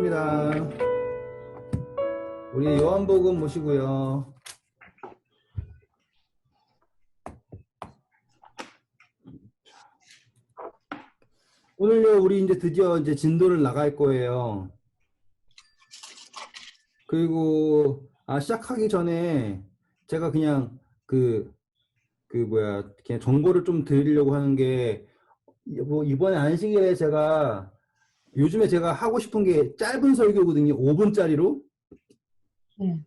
시작합니다. 우리 요한복음 보시고요. 오늘요, 우리 이제 드디어 이제 진도를 나갈 거예요. 그리고, 시작하기 전에 제가 그냥 그냥 정보를 좀 드리려고 하는 게, 뭐, 이번에 안식일에 요즘에 제가 하고 싶은 게 짧은 설교거든요. 5분짜리로. 네.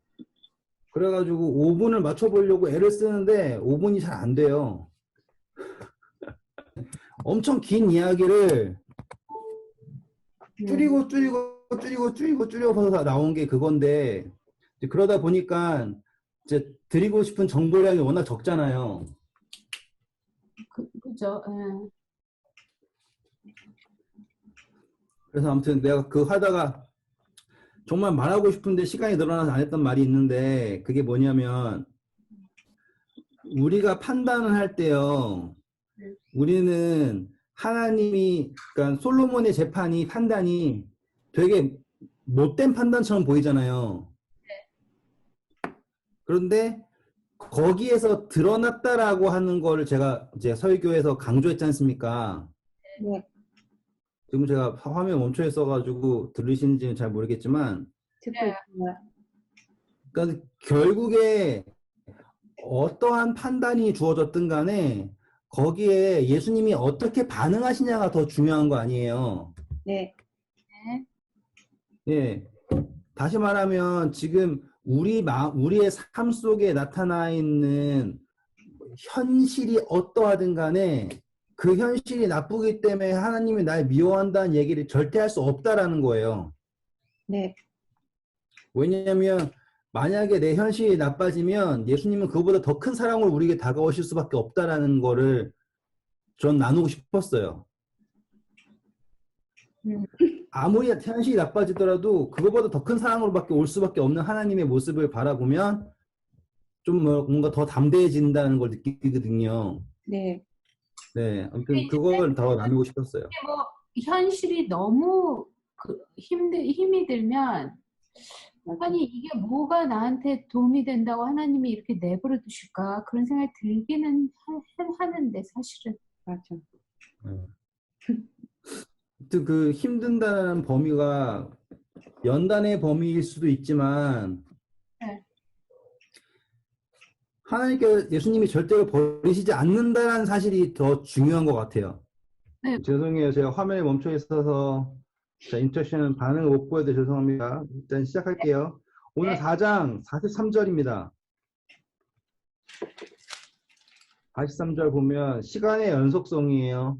그래가지고 5분을 맞춰보려고 애를 쓰는데 5분이 잘 안 돼요. 엄청 긴 이야기를 줄여서 나온 게 그건데, 이제 그러다 보니까 이제 드리고 싶은 정보량이 워낙 적잖아요. 그죠. 예. 그래서 아무튼 내가 하다가 정말 말하고 싶은데 시간이 늘어나서 안 했던 말이 있는데, 그게 뭐냐면, 우리가 판단을 할 때요, 우리는 그러니까 솔로몬의 판단이 되게 못된 판단처럼 보이잖아요. 그런데 거기에서 드러났다라고 하는 거를 제가 이제 설교에서 강조했지 않습니까? 네. 지금 제가 화면 멈춰 있어가지고 들으시는지는 잘 모르겠지만, 듣고 있어요. 그러니까 결국에 어떠한 판단이 주어졌든 간에 거기에 예수님이 어떻게 반응하시냐가 더 중요한 거 아니에요. 네. 예. 다시 말하면 지금 우리의 삶 속에 나타나 있는 현실이 어떠하든 간에 그 현실이 나쁘기 때문에 하나님이 날 미워한다는 얘기를 절대 할 수 없다라는 거예요. 네. 왜냐하면 만약에 내 현실이 나빠지면 예수님은 그보다 더 큰 사랑으로 우리에게 다가오실 수밖에 없다라는 거를 전 나누고 싶었어요. 아무리 현실이 나빠지더라도 그거보다 더 큰 사랑으로밖에 올 수밖에 없는 하나님의 모습을 바라보면 좀 뭔가 더 담대해진다는 걸 느끼거든요. 네. 네, 아무튼 그걸 더 나누고 싶었어요. 뭐 현실이 너무 힘이 들면 아니 이게 뭐가 나한테 도움이 된다고 하나님이 이렇게 내버려 두실까 그런 생각이 들기는 하는데 사실은 맞아. 아무튼 그 힘든다는 범위가 연단의 범위일 수도 있지만 네. 하나님께 예수님이 절대로 버리시지 않는다는 사실이 더 중요한 것 같아요. 네. 죄송해요. 제가 화면에 멈춰 있어서 인터랙션 반응을 못 보여도 죄송합니다. 일단 시작할게요. 오늘 4장 43절입니다. 43절 보면 시간의 연속성이에요.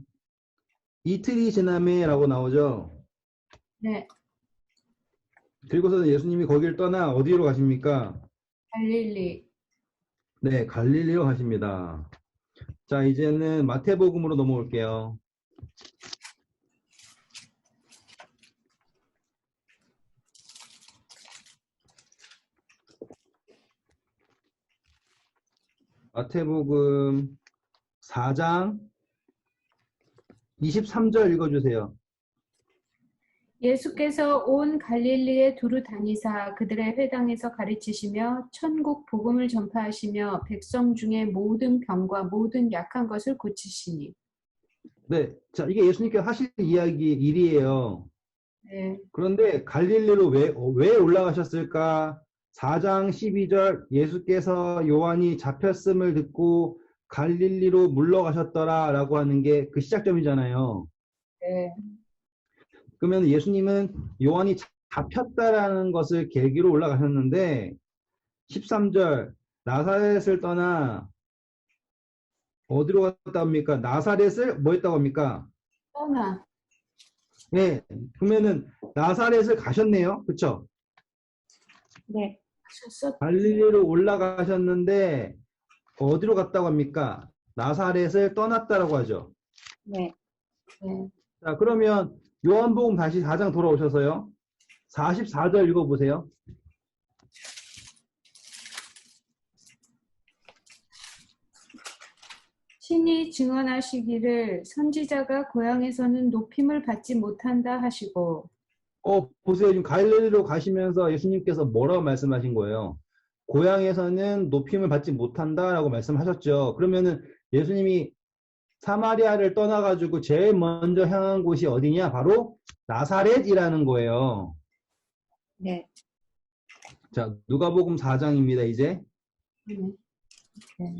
이틀이 지나매라고 나오죠. 네. 그리고서는 예수님이 거기를 떠나 어디로 가십니까? 갈릴리. 네, 갈릴리로 가십니다. 자, 이제는 마태복음으로 넘어올게요. 마태복음 4장 23절 읽어주세요. 예수께서 온 갈릴리에 두루 다니사 그들의 회당에서 가르치시며 천국 복음을 전파하시며 백성 중에 모든 병과 모든 약한 것을 고치시니. 네, 자, 이게 예수님께서 하실 일이에요. 네. 그런데 갈릴리로 왜 올라가셨을까? 4장 12절 예수께서 요한이 잡혔음을 듣고 갈릴리로 물러가셨더라 라고 하는 게 그 시작점이잖아요. 네. 그러면 예수님은 요한이 잡혔다라는 것을 계기로 올라가셨는데 13절 나사렛을 떠나 어디로 갔다 합니까? 나사렛을 뭐 했다고 합니까? 떠나. 네, 그러면은 나사렛을 가셨네요. 그쵸? 네. 가셨어. 갈릴리로 올라가셨는데 어디로 갔다고 합니까? 나사렛을 떠났다라고 하죠. 네. 네. 자, 그러면 요한복음 다시 4장 돌아오셔서요. 44절 읽어보세요. 신이 증언하시기를 선지자가 고향에서는 높임을 받지 못한다 하시고 보세요. 지금 갈릴리로 가시면서 예수님께서 뭐라고 말씀하신 거예요? 고향에서는 높임을 받지 못한다라고 말씀하셨죠. 그러면은 예수님이 사마리아를 떠나가지고 제일 먼저 향한 곳이 어디냐? 바로 나사렛이라는 거예요. 네. 자, 누가복음 4장입니다, 이제. 네. 네.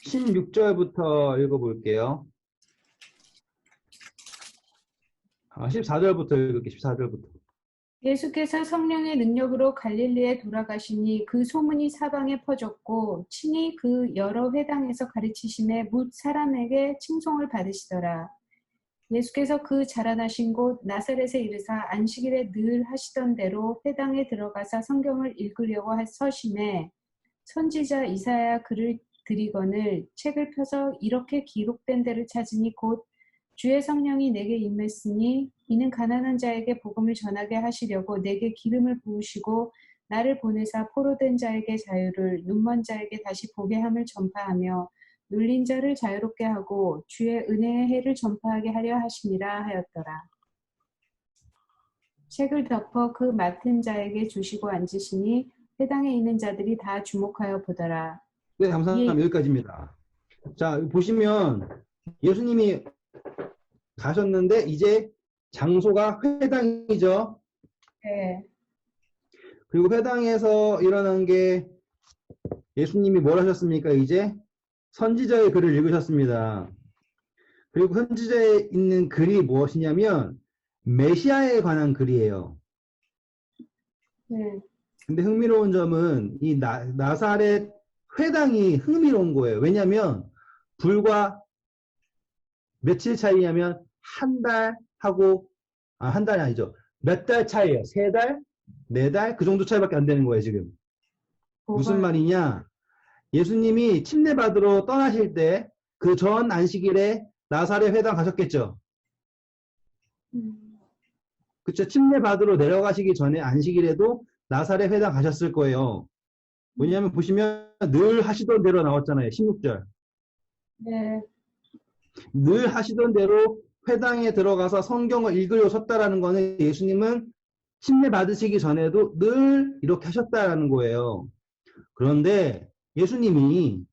16절부터 읽어볼게요. 14절부터 읽을게요, 14절부터. 예수께서 성령의 능력으로 갈릴리에 돌아가시니 그 소문이 사방에 퍼졌고 친히 그 여러 회당에서 가르치심에 뭇 사람에게 칭송을 받으시더라. 예수께서 그 자라나신 곳 나사렛에 이르사 안식일에 늘 하시던 대로 회당에 들어가사 성경을 읽으려고 서심해 선지자 이사야 글을 들이거늘 책을 펴서 이렇게 기록된 데를 찾으니 곧 주의 성령이 내게 임했으니 이는 가난한 자에게 복음을 전하게 하시려고 내게 기름을 부으시고 나를 보내사 포로된 자에게 자유를 눈먼 자에게 다시 보게 함을 전파하며 눌린 자를 자유롭게 하고 주의 은혜의 해를 전파하게 하려 하시니라 하였더라. 책을 덮어 그 맡은 자에게 주시고 앉으시니 회당에 있는 자들이 다 주목하여 보더라. 네, 감사합니다. 여기까지입니다. 자, 보시면 예수님이 가셨는데 이제 장소가 회당이죠. 네. 그리고 회당에서 일어난 게 예수님이 뭘 하셨습니까? 이제 선지자의 글을 읽으셨습니다. 그리고 선지자에 있는 글이 무엇이냐면 메시아에 관한 글이에요. 네. 근데 흥미로운 점은 이 나사렛 회당이 흥미로운 거예요. 왜냐하면 불과 며칠 차이냐면 한 달하고 한 달이 아니죠. 몇 달 차이예요. 3달? 4달? 그 정도 차이밖에 안 되는 거예요, 지금. 무슨 말이냐? 예수님이 침례받으러 떠나실 때 그 전 안식일에 나사렛 회당 가셨겠죠. 그쵸? 침례받으러 내려가시기 전에 안식일에도 나사렛 회당 가셨을 거예요. 왜냐하면 보시면 늘 하시던 대로 나왔잖아요. 16절. 네. 늘 하시던 대로 회당에 들어가서 성경을 읽으려 섰다라는 거는 예수님은 침례 받으시기 전에도 늘 이렇게 하셨다라는 거예요. 그런데 예수님이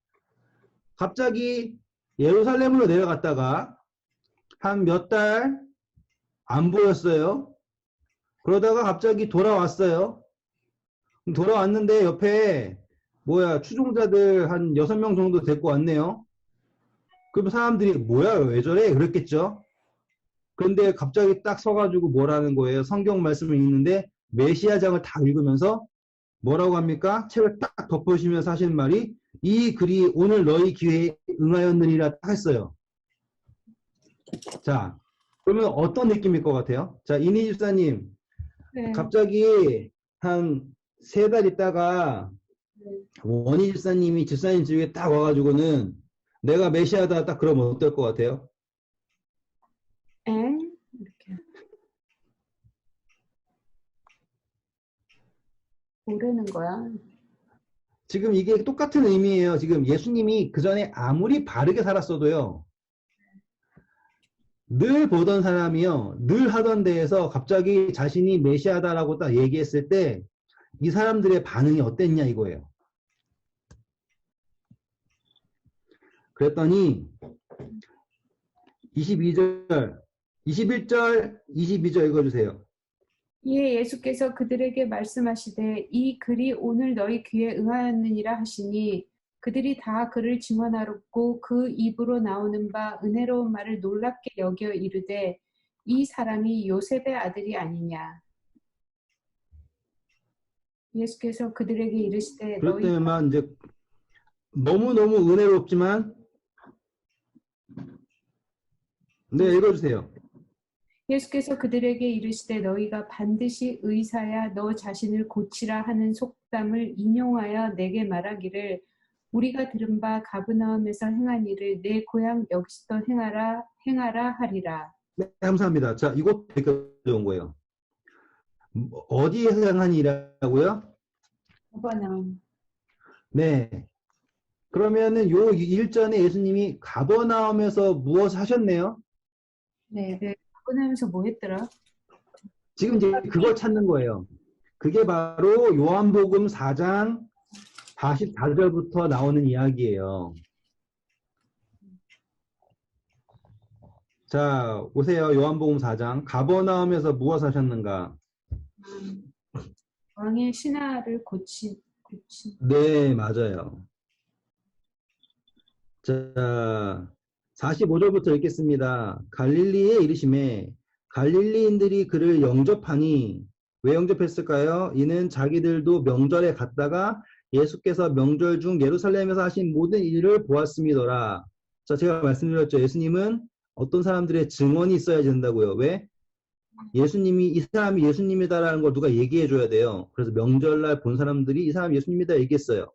갑자기 예루살렘으로 내려갔다가 한 몇 달 안 보였어요. 그러다가 갑자기 돌아왔어요. 돌아왔는데 옆에 추종자들 한 6명 정도 데리고 왔네요. 그럼 사람들이 뭐야 왜 저래 그랬겠죠. 그런데 갑자기 딱 서가지고 뭐라는 거예요. 성경 말씀을 읽는데 메시아장을 다 읽으면서 뭐라고 합니까? 책을 딱 덮으시면서 하시는 말이 이 글이 오늘 너희 귀에 응하였느니라 딱 했어요. 자, 그러면 어떤 느낌일 것 같아요? 자, 이니 집사님 네. 갑자기 한 3달 있다가 원희 집사님이 집사님 집에 딱 와가지고는 내가 메시아다 딱 그러면 어떨 것 같아요? 이렇게 모르는 거야. 지금 이게 똑같은 의미예요. 지금 예수님이 그 전에 아무리 바르게 살았어도요. 늘 보던 사람이요. 늘 하던 데에서 갑자기 자신이 메시아다라고 딱 얘기했을 때 이 사람들의 반응이 어땠냐 이거예요. 그랬더니 22절, 21절, 22절 읽어주세요. 이에 예수께서 그들에게 말씀하시되 이 글이 오늘 너희 귀에 응하였느니라 하시니 그들이 다 그를 증언하였고 그 입으로 나오는 바 은혜로운 말을 놀랍게 여겨 이르되 이 사람이 요셉의 아들이 아니냐. 예수께서 그들에게 이르시되 그럴 때만 이제 너무너무 은혜롭지만 네, 읽어주세요. 예수께서 그들에게 이르시되 너희가 반드시 의사야 너 자신을 고치라 하는 속담을 인용하여 내게 말하기를 우리가 들은 바 가브나움에서 행한 일을 내 고향 여기서도 행하라 하리라. 네, 감사합니다. 자, 이것 여기까지 온 거예요. 어디에 행한 일이라고요? 가버나움. 네. 그러면은 요 일전에 예수님이 가버나움에서 무엇을 하셨네요? 네. 가보내면서 뭐 했더라? 지금 이제 그걸 찾는 거예요. 그게 바로 요한복음 4장 44절부터 나오는 이야기예요. 자, 보세요. 요한복음 4장. 가버나움에서 무엇 하셨는가? 왕의 신하를 고친. 네, 맞아요. 자, 45절부터 읽겠습니다. 갈릴리에 이르심에 갈릴리인들이 그를 영접하니 왜 영접했을까요? 이는 자기들도 명절에 갔다가 예수께서 명절 중 예루살렘에서 하신 모든 일을 보았음이더라. 자, 제가 말씀드렸죠. 예수님은 어떤 사람들의 증언이 있어야 된다고요. 왜? 예수님이 이 사람이 예수님이다라는 걸 누가 얘기해 줘야 돼요. 그래서 명절날 본 사람들이 이 사람이 예수님이다 얘기했어요.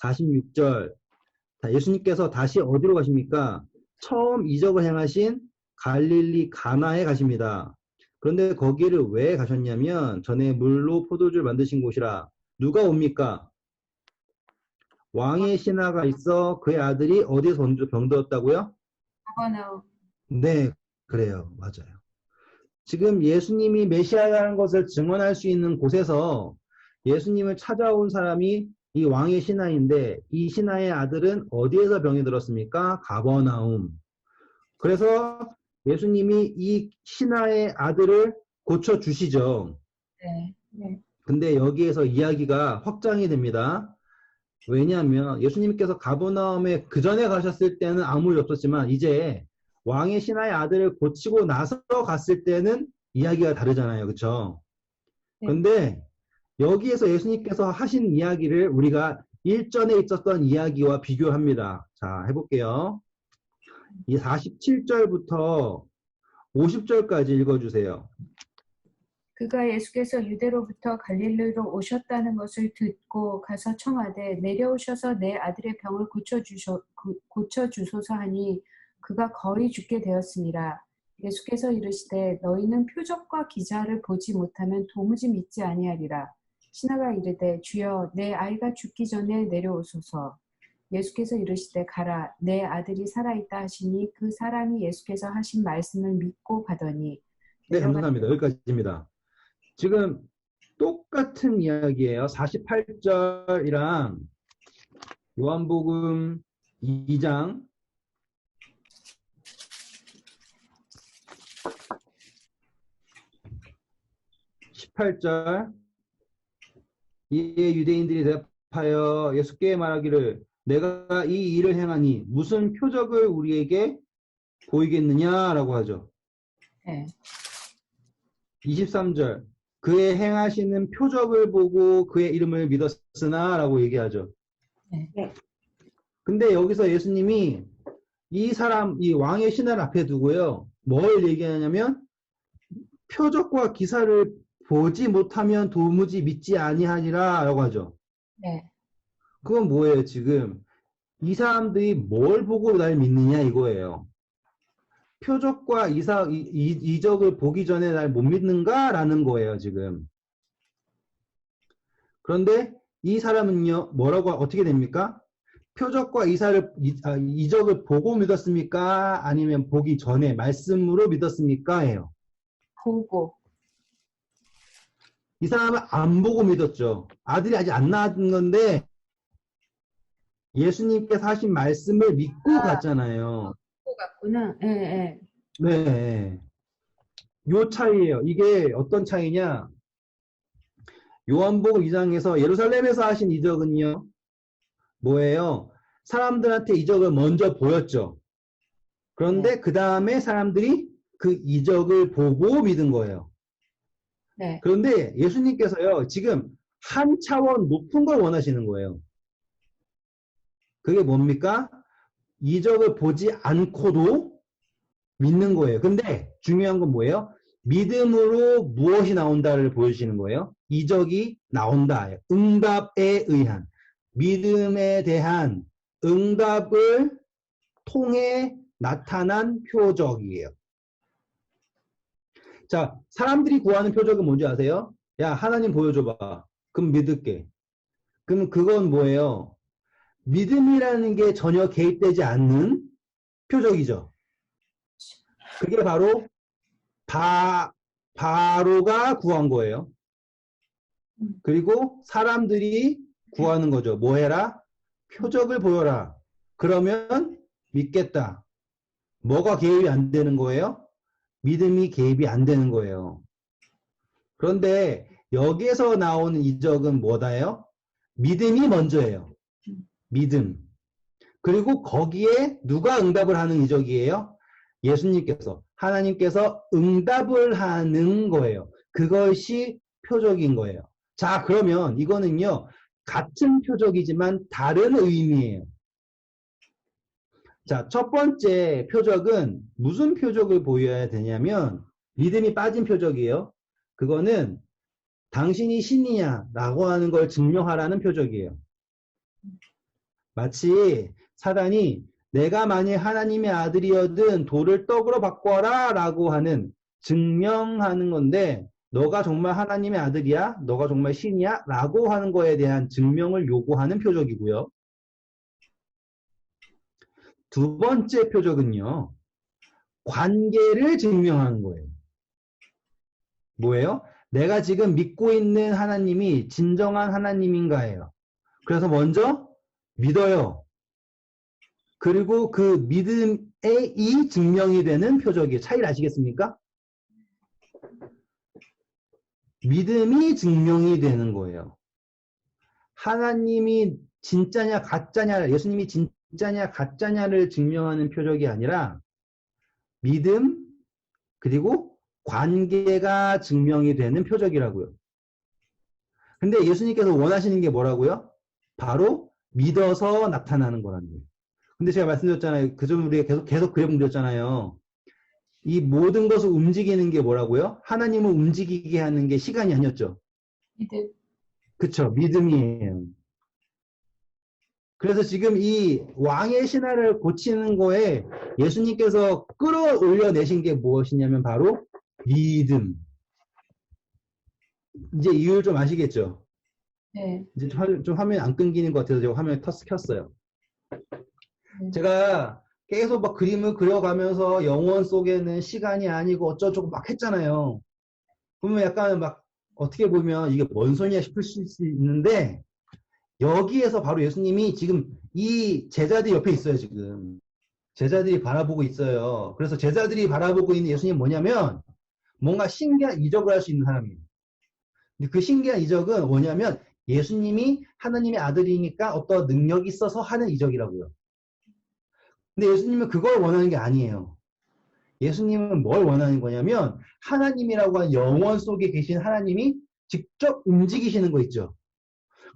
46절. 예수님께서 다시 어디로 가십니까? 처음 이적을 행하신 갈릴리 가나에 가십니다. 그런데 거기를 왜 가셨냐면 전에 물로 포도주를 만드신 곳이라. 누가 옵니까? 왕의 신하가 있어 그의 아들이 어디서 병들었다고요? 가버나움. 네, 그래요. 맞아요. 지금 예수님이 메시아라는 것을 증언할 수 있는 곳에서 예수님을 찾아온 사람이 이 왕의 신하인데 이 신하의 아들은 어디에서 병이 들었습니까? 가버나움. 그래서 예수님이 이 신하의 아들을 고쳐주시죠. 네. 네. 근데 여기에서 이야기가 확장이 됩니다. 왜냐하면 예수님께서 가버나움에 그 전에 가셨을 때는 아무 일 없었지만 이제 왕의 신하의 아들을 고치고 나서 갔을 때는 이야기가 다르잖아요. 그렇죠? 네. 근데 여기에서 예수님께서 하신 이야기를 우리가 일전에 있었던 이야기와 비교합니다. 자, 해볼게요. 이 47절부터 50절까지 읽어주세요. 그가 예수께서 유대로부터 갈릴리로 오셨다는 것을 듣고 가서 청하되 내려오셔서 내 아들의 병을 고쳐주소서 하니 그가 거의 죽게 되었습니다. 예수께서 이르시되 너희는 표적과 기사를 보지 못하면 도무지 믿지 아니하리라. 신하가 이르되 주여 내 아이가 죽기 전에 내려오소서. 예수께서 이르시되 가라 내 아들이 살아있다 하시니 그 사람이 예수께서 하신 말씀을 믿고 가더니 네, 감사합니다. 여기까지입니다. 지금 똑같은 이야기예요. 48절이랑 요한복음 2장 18절 이에 유대인들이 대답하여 예수께 말하기를 내가 이 일을 행하니 무슨 표적을 우리에게 보이겠느냐라고 하죠. 네. 23절 그의 행하시는 표적을 보고 그의 이름을 믿었으나 라고 얘기하죠. 네. 근데 여기서 예수님이 이 사람, 이 왕의 신하를 앞에 두고요. 뭘 얘기하냐면 표적과 기사를 보지 못하면 도무지 믿지 아니하니라 라고 하죠. 네. 그건 뭐예요? 지금 이 사람들이 뭘 보고 날 믿느냐 이거예요. 표적과 이적을 보기 전에 날 못 믿는가? 라는 거예요, 지금. 그런데 이 사람은요, 뭐라고, 어떻게 됩니까? 표적과 이적을 보고 믿었습니까? 아니면 보기 전에 말씀으로 믿었습니까? 해요. 보고. 이 사람은 안 보고 믿었죠. 아들이 아직 안 낳은 건데, 예수님께서 하신 말씀을 믿고 갔잖아요. 보고 갔구나. 예, 예. 네. 요 차이예요. 이게 어떤 차이냐? 요한복음 2장에서 예루살렘에서 하신 이적은요. 뭐예요? 사람들한테 이적을 먼저 보였죠. 그런데 그 다음에 사람들이 그 이적을 보고 믿은 거예요. 네. 그런데 예수님께서요. 지금 한 차원 높은 걸 원하시는 거예요. 그게 뭡니까? 이적을 보지 않고도 믿는 거예요. 근데 중요한 건 뭐예요? 믿음으로 무엇이 나온다를 보여주시는 거예요. 이적이 나온다. 응답에 의한 믿음에 대한 응답을 통해 나타난 표적이에요. 자, 사람들이 구하는 표적은 뭔지 아세요? 야, 하나님 보여줘봐. 그럼 믿을게. 그럼 그건 뭐예요? 믿음이라는 게 전혀 개입되지 않는 표적이죠. 그게 바로 바로가 구한 거예요. 그리고 사람들이 구하는 거죠. 뭐 해라? 표적을 보여라. 그러면 믿겠다. 뭐가 개입이 안 되는 거예요? 믿음이 개입이 안 되는 거예요. 그런데 여기에서 나오는 이적은 뭐다요? 믿음이 먼저예요. 믿음. 그리고 거기에 누가 응답을 하는 이적이에요? 예수님께서, 하나님께서 응답을 하는 거예요. 그것이 표적인 거예요. 자, 그러면 이거는요, 같은 표적이지만 다른 의미예요. 자, 첫 번째 표적은 무슨 표적을 보여야 되냐면 믿음이 빠진 표적이에요. 그거는 당신이 신이냐라고 하는 걸 증명하라는 표적이에요. 마치 사단이 내가 만일 하나님의 아들이어든 돌을 떡으로 바꿔라 라고 하는 증명하는 건데 너가 정말 하나님의 아들이야? 너가 정말 신이야? 라고 하는 거에 대한 증명을 요구하는 표적이고요. 두 번째 표적은요. 관계를 증명하는 거예요. 뭐예요? 내가 지금 믿고 있는 하나님이 진정한 하나님인가예요. 그래서 먼저 믿어요. 그리고 그 믿음의 이 증명이 되는 표적이에요. 차이를 아시겠습니까? 믿음이 증명이 되는 거예요. 하나님이 진짜냐 가짜냐, 예수님이 진짜냐 가짜냐를 증명하는 표적이 아니라 믿음 그리고 관계가 증명이 되는 표적이라고요. 근데 예수님께서 원하시는 게 뭐라고요? 바로 믿어서 나타나는 거라는 거예요. 근데 제가 말씀드렸잖아요. 그 점 우리가 계속 그려드렸잖아요. 이 모든 것을 움직이는 게 뭐라고요? 하나님을 움직이게 하는 게 시간이 아니었죠. 믿음. 그쵸. 믿음이에요. 그래서 지금 이 왕의 신화를 고치는 거에 예수님께서 끌어올려내신 게 무엇이냐면 바로 믿음. 이제 이유를 좀 아시겠죠? 네. 이제 좀 화면이 안 끊기는 것 같아서 제가 화면을 켰어요. 제가 계속 막 그림을 그려가면서 영원 속에는 시간이 아니고 어쩌고저쩌고 막 했잖아요. 그러면 약간 막 어떻게 보면 이게 뭔 소리냐 싶을 수 있는데 여기에서 바로 예수님이 지금 이 제자들이 옆에 있어요, 지금. 제자들이 바라보고 있어요. 그래서 제자들이 바라보고 있는 예수님은 뭐냐면 뭔가 신기한 이적을 할 수 있는 사람이에요. 근데 그 신기한 이적은 뭐냐면 예수님이 하나님의 아들이니까 어떤 능력이 있어서 하는 이적이라고요. 근데 예수님은 그걸 원하는 게 아니에요. 예수님은 뭘 원하는 거냐면 하나님이라고 하는 영원 속에 계신 하나님이 직접 움직이시는 거 있죠.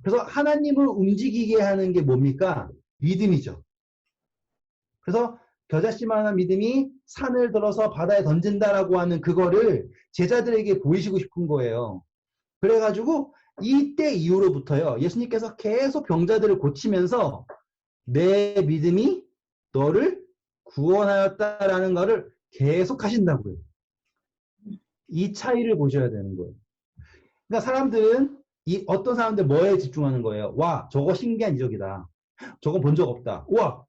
그래서 하나님을 움직이게 하는 게 뭡니까? 믿음이죠. 그래서 겨자씨만한 믿음이 산을 들어서 바다에 던진다라고 하는 그거를 제자들에게 보이시고 싶은 거예요. 그래가지고 이때 이후로부터요. 예수님께서 계속 병자들을 고치면서 내 믿음이 너를 구원하였다라는 것을 계속 하신다고요. 이 차이를 보셔야 되는 거예요. 그러니까 사람들은 어떤 사람들 뭐에 집중하는 거예요? 와, 저거 신기한 이적이다. 저거 본 적 없다. 우와,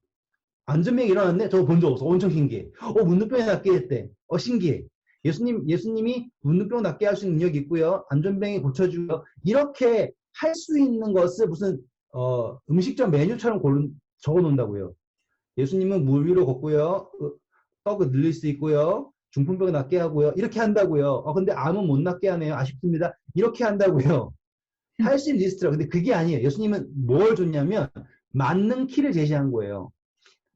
안전병이 일어났네? 저거 본 적 없어. 엄청 신기해. 문둥병이 낫게 했대. 신기해. 예수님이 문둥병 낫게 할 수 있는 능력이 있고요. 안전병이 고쳐주고요. 이렇게 할 수 있는 것을 무슨 음식점 메뉴처럼 적어 놓는다고요. 예수님은 물 위로 걷고요. 떡을 늘릴 수 있고요. 중풍병 낫게 하고요. 이렇게 한다고요. 근데 암은 못 낫게 하네요. 아쉽습니다. 이렇게 한다고요. 할 수 있는 리스트라. 근데 그게 아니에요. 예수님은 뭘 줬냐면 맞는 키를 제시한 거예요.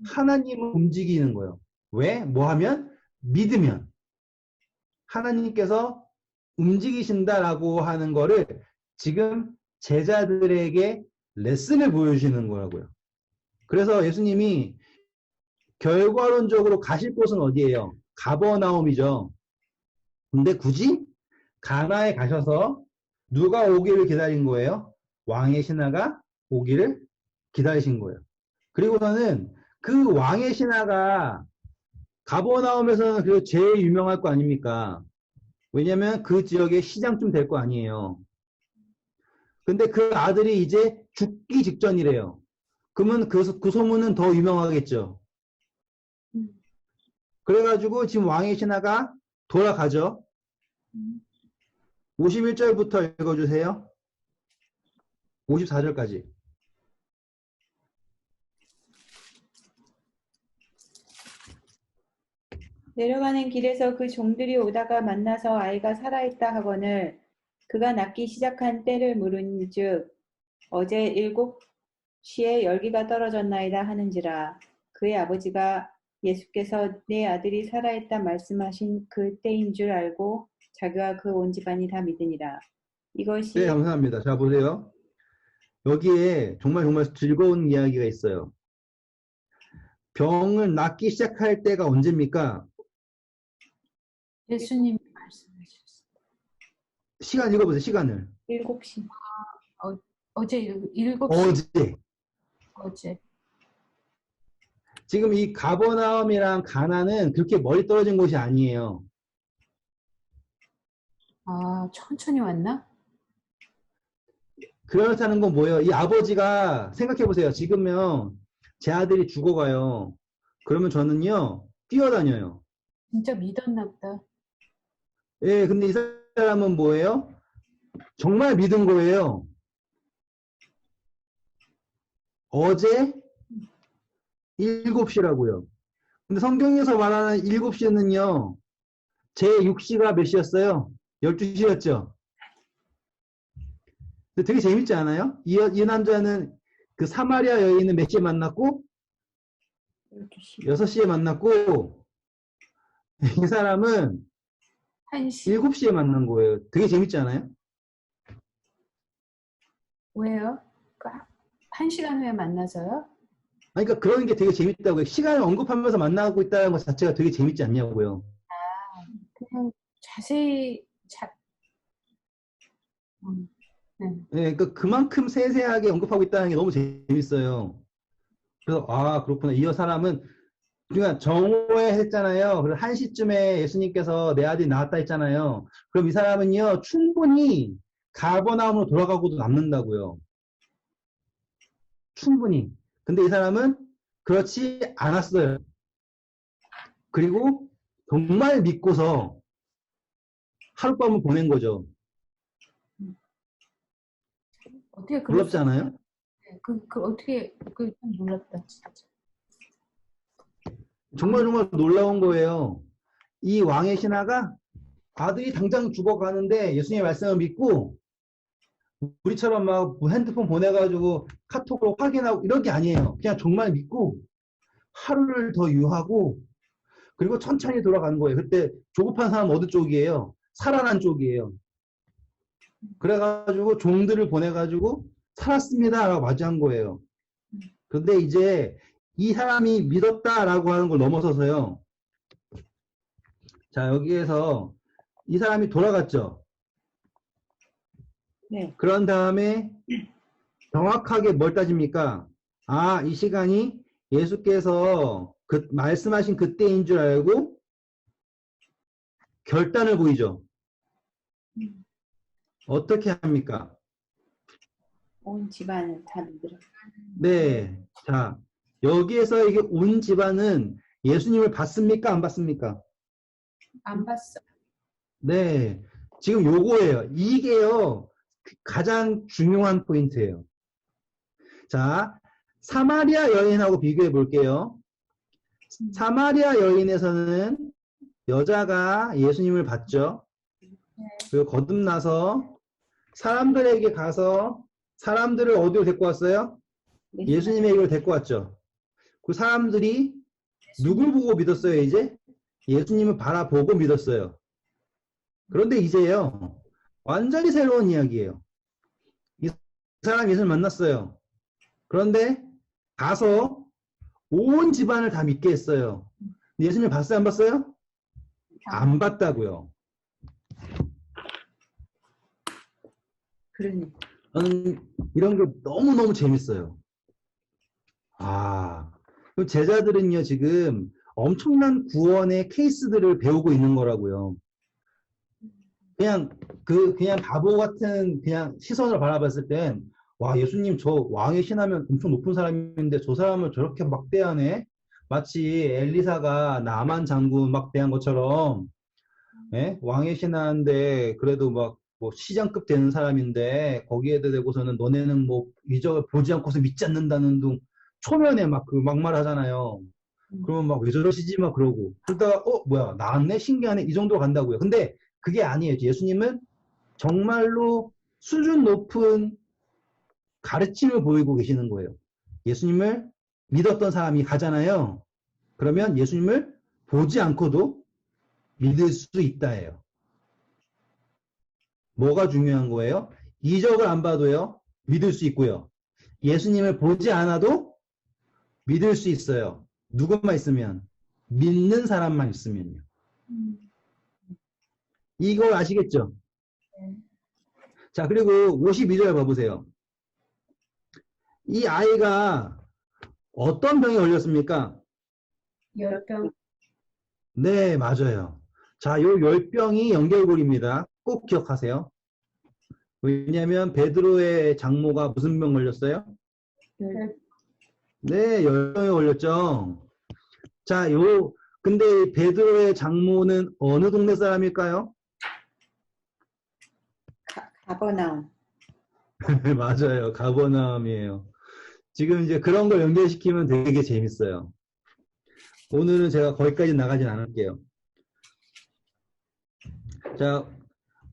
하나님을 움직이는 거예요. 왜? 뭐 하면? 믿으면. 하나님께서 움직이신다라고 하는 거를 지금 제자들에게 레슨을 보여주시는 거라고요. 그래서 예수님이 결과론적으로 가실 곳은 어디예요? 가버나움이죠. 근데 굳이 가나에 가셔서 누가 오기를 기다린 거예요? 왕의 신하가 오기를 기다리신 거예요. 그리고서는 그 왕의 신하가 가버나움에서는 그 제일 유명할 거 아닙니까? 왜냐면 그 지역의 시장쯤 될 거 아니에요. 근데 그 아들이 이제 죽기 직전이래요. 그러면 그 소문은 더 유명하겠죠. 그래가지고 지금 왕의 신하가 돌아가죠. 음. 51절부터 읽어주세요. 54절까지. 내려가는 길에서 그 종들이 오다가 만나서 아이가 살아있다 하거늘 그가 낫기 시작한 때를 물은즉 어제 7시에 열기가 떨어졌나이다 하는지라. 그의 아버지가 예수께서 내 아들이 살아있다 말씀하신 그 때인 줄 알고 자기와 그 온 집안이 다 믿으니라. 이것이 네, 감사합니다. 자, 보세요. 여기에 정말 정말 즐거운 이야기가 있어요. 병을 낫기 시작할 때가 언제입니까? 예수님이 말씀하셨어요. 시간 읽어보세요. 시간을. 7시. 어제 7시. 어제. 지금 이 가버나움이랑 가나는 그렇게 멀리 떨어진 곳이 아니에요. 아, 천천히 왔나? 그렇다는 건 뭐예요? 이 아버지가 생각해보세요. 지금요, 제 아들이 죽어가요. 그러면 저는요, 뛰어다녀요. 진짜 믿었나 보다. 예, 근데 이 사람은 뭐예요? 정말 믿은 거예요. 어제 7시라고요. 근데 성경에서 말하는 7시는요, 제 6시가 몇 시였어요? 12시였죠? 근데 되게 재밌지 않아요? 이 남자는 그 사마리아 여인은 몇 시에 만났고, 12시. 6시에 만났고, 이 사람은 1시. 7시에 만난 거예요. 되게 재밌지 않아요? 왜요? 1시간 후에 만나서요? 아니, 그러니까 그런 게 되게 재밌다고요. 시간을 언급하면서 만나고 있다는 것 자체가 되게 재밌지 않냐고요. 그냥 자세히 네. 네, 그러니까 그만큼 세세하게 언급하고 있다는 게 너무 재밌어요. 그래서 아 그렇구나. 이 사람은 그러니까 정오에 했잖아요. 그래서 1시쯤에 예수님께서 내 아들이 나왔다 했잖아요. 그럼 이 사람은요 충분히 가버나움으로 돌아가고도 남는다고요. 충분히. 근데 이 사람은 그렇지 않았어요. 그리고 정말 믿고서 하룻밤을 보낸 거죠. 어떻게 놀랍지 않아요? 어떻게 좀 놀랍다 진짜. 정말 정말 놀라운 거예요. 이 왕의 신하가 아들이 당장 죽어가는데 예수님의 말씀을 믿고 우리처럼 막 핸드폰 보내가지고 카톡으로 확인하고 이런 게 아니에요. 그냥 정말 믿고 하루를 더 유하고 그리고 천천히 돌아가는 거예요. 그때 조급한 사람은 어느 쪽이에요? 살아난 쪽이에요. 그래가지고 종들을 보내가지고 살았습니다 라고 마주한 거예요. 그런데 이제 이 사람이 믿었다라고 하는 걸 넘어서서요. 자, 여기에서 이 사람이 돌아갔죠. 네. 그런 다음에 정확하게 뭘 따집니까? 아, 이 시간이 예수께서 그 말씀하신 그때인 줄 알고 결단을 보이죠. 어떻게 합니까? 온 집안을 다 믿으라. 네. 자, 여기에서 이게 온 집안은 예수님을 봤습니까? 안 봤습니까? 안 봤어. 네. 지금 요거예요. 이게요. 가장 중요한 포인트예요. 자, 사마리아 여인하고 비교해 볼게요. 사마리아 여인에서는 여자가 예수님을 봤죠. 그리고 거듭나서 사람들에게 가서 사람들을 어디로 데리고 왔어요? 예수님에게로 데리고 왔죠. 그 사람들이 누굴 보고 믿었어요, 이제? 예수님을 바라보고 믿었어요. 그런데 이제요, 완전히 새로운 이야기예요. 이 사람 예수를 만났어요. 그런데 가서 온 집안을 다 믿게 했어요. 예수님 봤어요, 안 봤어요? 안 봤다고요. 그러니까. 저는 이런 게 너무너무 재밌어요. 아, 그럼 제자들은요, 지금 엄청난 구원의 케이스들을 배우고 있는 거라고요. 그냥 바보 같은 그냥 시선으로 바라봤을 땐, 와, 예수님 저 왕의 신하면 엄청 높은 사람인데 저 사람을 저렇게 막대하네? 마치 엘리사가 나만 장군 막대한 것처럼, 예? 왕의 신하인데 그래도 막 뭐 시장급 되는 사람인데 거기에다 대고서는 너네는 뭐 이적을 보지 않고서 믿지 않는다는 둥 초면에 막 그 막말하잖아요. 그러면 막 왜 저러시지 막 그러고 그러다가 뭐야 나왔네 신기하네 이 정도로 간다고요. 근데 그게 아니에요. 예수님은 정말로 수준 높은 가르침을 보이고 계시는 거예요. 예수님을 믿었던 사람이 가잖아요. 그러면 예수님을 보지 않고도 믿을 수 있다예요. 뭐가 중요한 거예요? 이적을 안 봐도요. 믿을 수 있고요. 예수님을 보지 않아도 믿을 수 있어요. 누구만 있으면 믿는 사람만 있으면요. 이걸 아시겠죠? 자, 그리고 52절 봐보세요. 이 아이가 어떤 병에 걸렸습니까? 열병. 네, 맞아요. 자, 요 열병이 연결고리입니다. 꼭 기억하세요. 왜냐하면 베드로의 장모가 무슨 병 걸렸어요? 네, 열병에 걸렸죠. 자, 근데 베드로의 장모는 어느 동네 사람일까요? 가버나움. 맞아요. 가버나움이에요. 지금 이제 그런 걸 연결시키면 되게 재밌어요. 오늘은 제가 거기까지 나가진 않을게요. 자,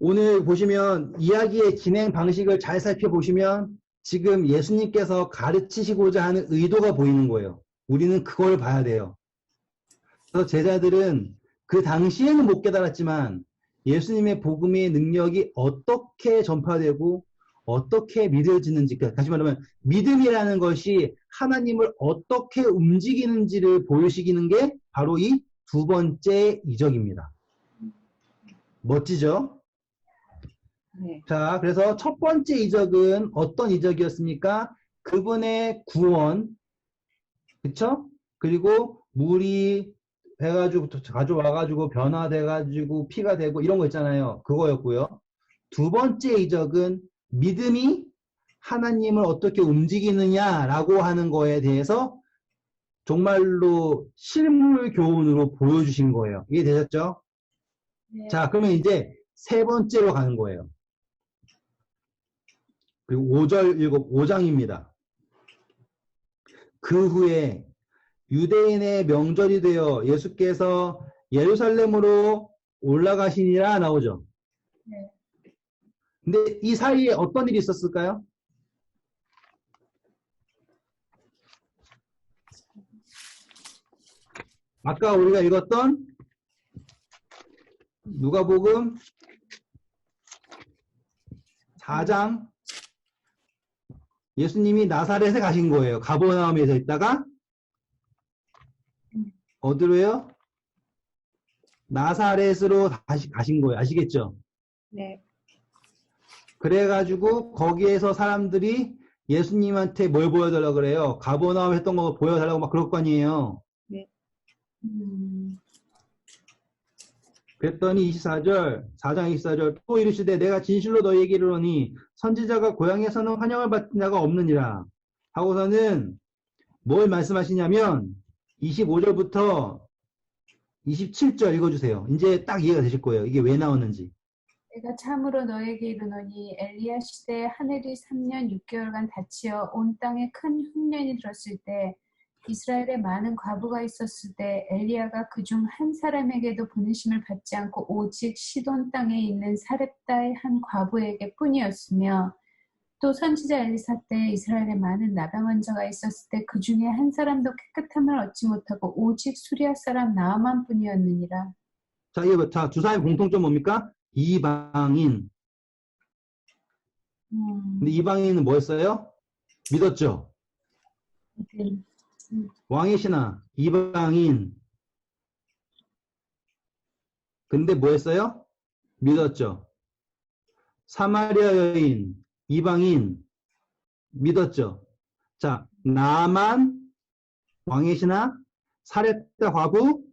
오늘 보시면 이야기의 진행 방식을 잘 살펴보시면 지금 예수님께서 가르치시고자 하는 의도가 보이는 거예요. 우리는 그걸 봐야 돼요. 그래서 제자들은 그 당시에는 못 깨달았지만 예수님의 복음의 능력이 어떻게 전파되고 어떻게 믿어지는지, 다시 말하면 믿음이라는 것이 하나님을 어떻게 움직이는지를 보여주시는 게 바로 이 두 번째 이적입니다. 멋지죠? 네. 자, 그래서 첫 번째 이적은 어떤 이적이었습니까? 그분의 구원, 그쵸? 그리고 물이 해가지고 가져와가지고 변화돼가지고 피가 되고 이런 거 있잖아요. 그거였고요. 두 번째 이적은 믿음이 하나님을 어떻게 움직이느냐라고 하는 거에 대해서 정말로 실물 교훈으로 보여주신 거예요. 이해되셨죠? 네. 자, 그러면 이제 세 번째로 가는 거예요. 그리고 5절 읽고 5장입니다. 그 후에 유대인의 명절이 되어 예수께서 예루살렘으로 올라가시니라 나오죠. 네. 근데 이 사이에 어떤 일이 있었을까요? 아까 우리가 읽었던 누가복음 4장 예수님이 나사렛에 가신 거예요. 가버나움에서 있다가 어디로요? 나사렛으로 다시 가신 거예요. 아시겠죠? 네. 그래가지고 거기에서 사람들이 예수님한테 뭘 보여달라고 그래요? 가버나움 했던 거 보여달라고 막 그럴 거 아니에요. 네. 그랬더니 24절, 4장 24절 또 이르시되 내가 진실로 너희에게 이르노니 선지자가 고향에서는 환영을 받는 자가 없느니라 하고서는 뭘 말씀하시냐면 25절부터 27절 읽어주세요. 이제 딱 이해가 되실 거예요. 이게 왜 나왔는지. 내가 참으로 너에게 이르노니 엘리야 시대에 하늘이 3년 6개월간 닫히어 온 땅에 큰 흉년이 들었을 때 이스라엘에 많은 과부가 있었을 때 엘리야가 그중 한 사람에게도 보내심을 받지 않고 오직 시돈 땅에 있는 사렙다의 한 과부에게 뿐이었으며 또 선지자 엘리사 때 이스라엘에 많은 나병 자가 있었을 때 그 중에 한 사람도 깨끗함을 얻지 못하고 오직 수리아 사람 나아만 뿐이었느니라. 자, 이거 두 사람의 공통점 뭡니까? 이방인. 근데 이방인은 뭐였어요? 믿었죠? 왕의 신하, 이방인. 근데 뭐 했어요? 믿었죠. 사마리아 여인, 이방인, 믿었죠. 자, 나만, 왕의 신하, 사렙다 과부,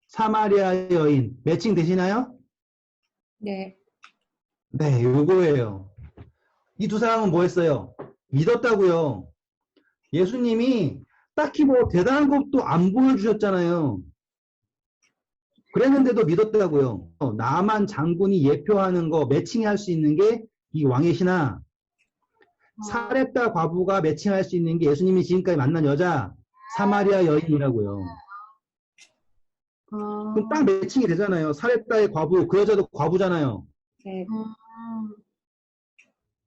사마리아 여인. 매칭 되시나요? 네. 네, 요거예요. 이 두 사람은 뭐 했어요? 믿었다고요. 예수님이 딱히 뭐 대단한 것도 안 보여주셨잖아요. 그랬는데도 믿었다고요. 나만 장군이 예표하는 거 매칭할 수 있는 게 이 왕의 신하. 사렙다 과부가 매칭할 수 있는 게 예수님이 지금까지 만난 여자 사마리아 여인이라고요. 그럼 딱 매칭이 되잖아요. 사렙다의 과부, 그 여자도 과부잖아요. 네.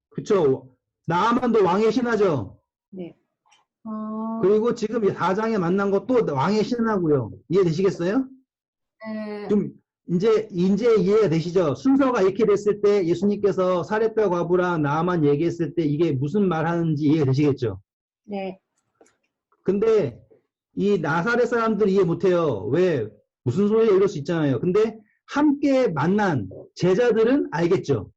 그쵸? 나아만도 왕의 신하죠. 네. 그리고 지금 4장에 만난 것도 왕의 신하고요. 이해되시겠어요? 네. 좀 이제 이해가 되시죠? 순서가 이렇게 됐을 때 예수님께서 사렙다 과부랑 나아만 얘기했을 때 이게 무슨 말 하는지 이해가 되시겠죠? 네. 근데 이 나사렛 사람들이 이해 못해요. 왜? 무슨 소리야 이럴 수 있잖아요. 근데 함께 만난 제자들은 알겠죠.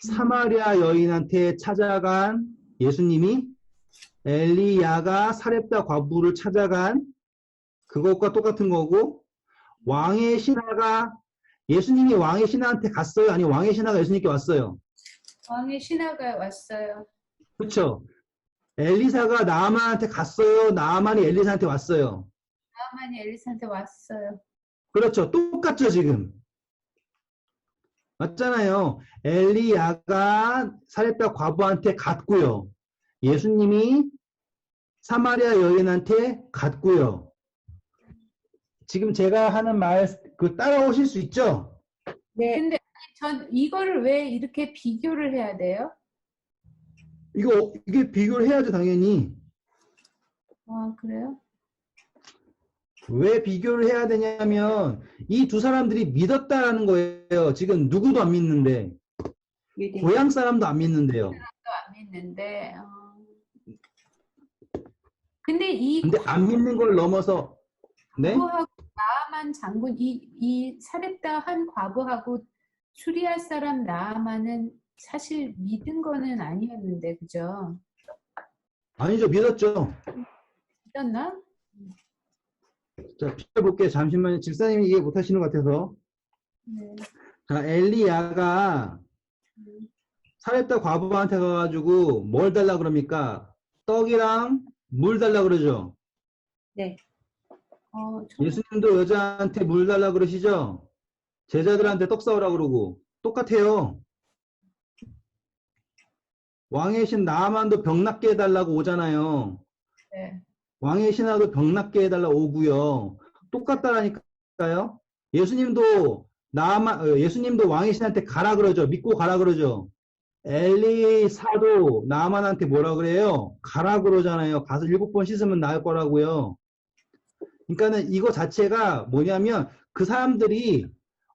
사마리아 여인한테 찾아간 예수님이 엘리야가 사렙다 과부를 찾아간 그것과 똑같은 거고, 왕의 신하가 예수님이 왕의 신하한테 갔어요? 아니면 왕의 신하가 예수님께 왔어요? 왕의 신하가 왔어요. 그렇죠. 엘리사가 나아만한테 갔어요? 나아만이 엘리사한테 왔어요? 나만이 엘리사한테 왔어요. 그렇죠. 똑같죠, 지금. 맞잖아요. 엘리야가 사렙다 과부한테 갔고요. 예수님이 사마리아 여인한테 갔고요. 지금 제가 하는 말 그 따라오실 수 있죠? 네. 근데 전 이거를 왜 이렇게 비교를 해야 돼요? 이게 비교를 해야죠, 당연히. 그래요? 왜 비교를 해야 되냐면 이 두 사람들이 믿었다라는 거예요. 지금 누구도 안 믿는데. 유대. 고향 사람도 안 믿는데요. 안 믿는데. 근데 근데 안 믿는 걸 넘어서 네? 과부하고 나아만 장군 이 사렙다 한 과부하고 수리할 사람 나아만은 사실 믿은 거는 아니었는데 그죠? 아니죠. 믿었죠. 믿었나? 자, 비춰볼게요. 잠시만요. 집사님이 이해 못하시는 것 같아서. 네. 자, 엘리야가 사렙다 과부한테 가가지고 뭘 달라 그럽니까? 떡이랑 물 달라 그러죠. 네. 예수님도 여자한테 물 달라 그러시죠? 제자들한테 떡 사오라 그러고 똑같아요. 왕의 신 나아만도 병 낫게 해달라고 오잖아요. 네. 왕의 신하도 병 낫게 해달라고 오고요. 똑같다라니까요. 예수님도 예수님도 왕의 신한테 가라 그러죠. 믿고 가라 그러죠. 엘리사도 나아만한테 뭐라 그래요? 가라 그러잖아요. 가서 7번 씻으면 나을 거라고요. 그러니까는 이거 자체가 뭐냐면 그 사람들이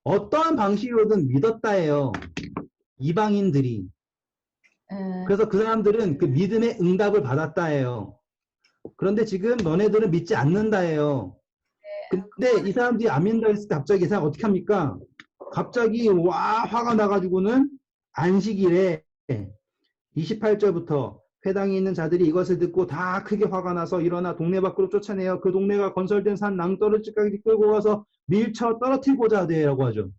어떠한 방식으로든 믿었다예요. 이방인들이. 그래서 그 사람들은 그 믿음의 응답을 받았다예요. 그런데 지금 너네들은 믿지 않는다예요. 근데 이 사람들이 안 믿는다 했을 때 갑자기 이 사람 어떻게 합니까? 갑자기 와 화가 나가지고는 안식일에 28절부터 회당에 있는 자들이 이것을 듣고 다 크게 화가 나서 일어나 동네 밖으로 쫓아내어 그 동네가 건설된 산 낭떠러지까지 끌고 가서 밀쳐 떨어뜨리고자 하되라고 하죠.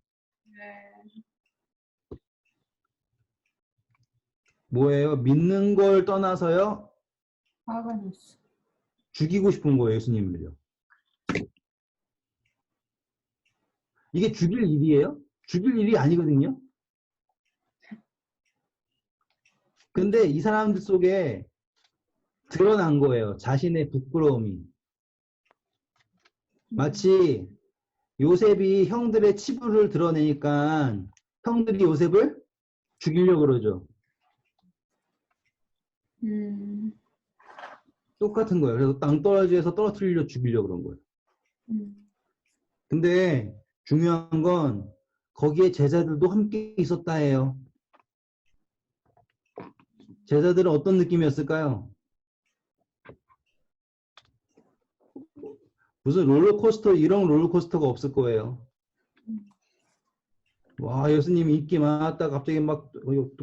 뭐예요? 믿는 걸 떠나서요? 화가 났어. 죽이고 싶은 거예요, 예수님을요. 이게 죽일 일이에요? 죽일 일이 아니거든요. 근데 이 사람들 속에 드러난 거예요. 자신의 부끄러움이. 마치 요셉이 형들의 치부를 드러내니까 형들이 요셉을 죽이려고 그러죠. 똑같은 거예요. 그래서 땅떨어지에서 떨어뜨리려 죽이려고 그런 거예요. 근데 중요한 건 거기에 제자들도 함께 있었다 해요. 제자들은 어떤 느낌이었을까요? 무슨 롤러코스터, 이런 롤러코스터가 없을 거예요. 와, 예수님이 인기 많았다. 갑자기 막,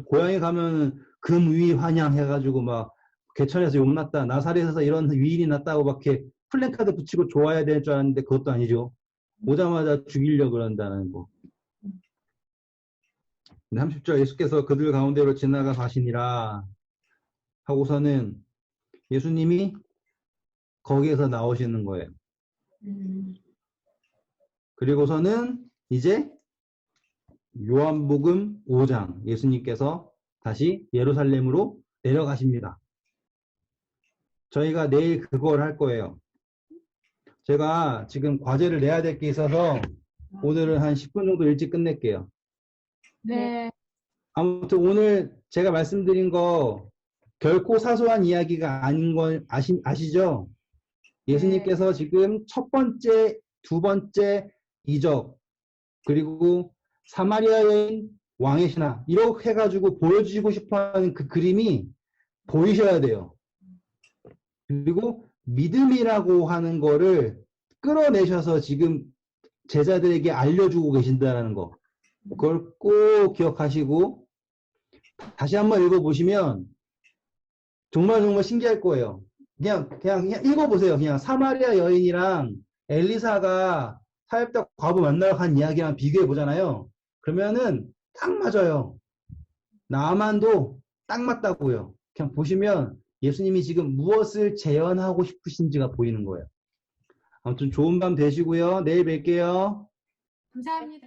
고향에 가면 금위 환영 해가지고 막, 개천에서 욕났다. 나사렛에서 이런 위인이 났다고 막 이렇게 플랜카드 붙이고 좋아야 될 줄 알았는데 그것도 아니죠. 오자마자 죽이려고 그런다는 거. 근데 30절 예수께서 그들 가운데로 지나가 가시니라 하고서는 예수님이 거기에서 나오시는 거예요. 그리고서는 이제 요한복음 5장 예수님께서 다시 예루살렘으로 내려가십니다. 저희가 내일 그걸 할 거예요. 제가 지금 과제를 내야 될 게 있어서 오늘은 한 10분 정도 일찍 끝낼게요. 네. 아무튼 오늘 제가 말씀드린 거 결코 사소한 이야기가 아닌 걸 아시죠? 예수님께서 지금 첫 번째, 두 번째 이적, 그리고 사마리아 여인 왕의 신화, 이렇게 해가지고 보여주시고 싶어 하는 그 그림이 보이셔야 돼요. 그리고 믿음이라고 하는 거를 끌어내셔서 지금 제자들에게 알려주고 계신다는 거. 그걸 꼭 기억하시고 다시 한번 읽어보시면 정말 신기할 거예요. 그냥 읽어보세요. 그냥 사마리아 여인이랑 엘리사가 사렙다 과부 만나러 간 이야기랑 비교해 보잖아요. 그러면은 딱 맞아요. 나만도 딱 맞다고요. 그냥 보시면 예수님이 지금 무엇을 재현하고 싶으신지가 보이는 거예요. 아무튼 좋은 밤 되시고요. 내일 뵐게요. 감사합니다.